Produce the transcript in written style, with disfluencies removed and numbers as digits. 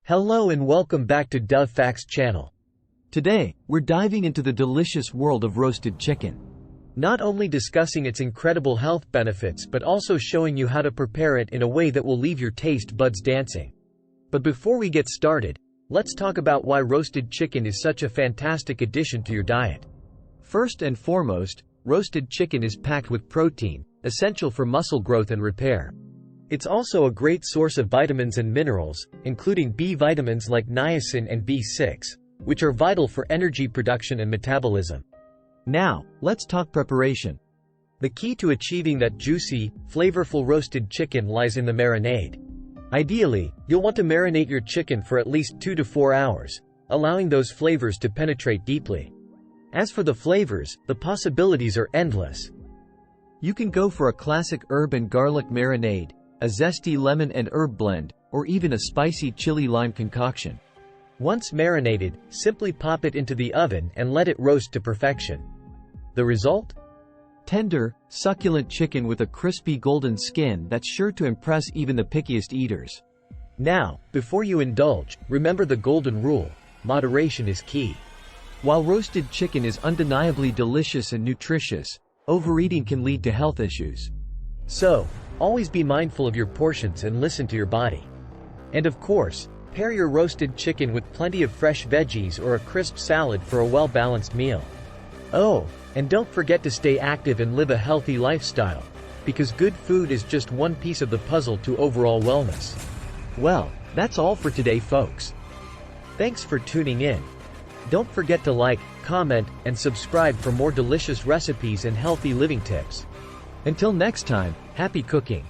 Hello and welcome back to Dav Facts Channel. Today, we're diving into the delicious world of roasted chicken. Not only discussing its incredible health benefits but also showing you how to prepare it in a way that will leave your taste buds dancing. But before we get started, let's talk about why roasted chicken is such a fantastic addition to your diet. First and foremost, roasted chicken is packed with protein, essential for muscle growth and repair. It's also a great source of vitamins and minerals, including B vitamins like niacin and B6, which are vital for energy production and metabolism. Now, let's talk preparation. The key to achieving that juicy, flavorful roasted chicken lies in the marinade. Ideally, you'll want to marinate your chicken for at least 2 to 4 hours, allowing those flavors to penetrate deeply. As for the flavors, the possibilities are endless. You can go for a classic herb and garlic marinade, a zesty lemon and herb blend, or even a spicy chili lime concoction. Once marinated, simply pop it into the oven and let it roast to perfection. The result? Tender, succulent chicken with a crispy golden skin that's sure to impress even the pickiest eaters. Now, before you indulge, remember the golden rule: moderation is key. While roasted chicken is undeniably delicious and nutritious, overeating can lead to health issues. So, always be mindful of your portions and listen to your body. And of course, pair your roasted chicken with plenty of fresh veggies or a crisp salad for a well-balanced meal. Oh, and don't forget to stay active and live a healthy lifestyle, because good food is just one piece of the puzzle to overall wellness. Well, that's all for today, folks. Thanks for tuning in. Don't forget to like, comment, and subscribe for more delicious recipes and healthy living tips. Until next time, Happy cooking!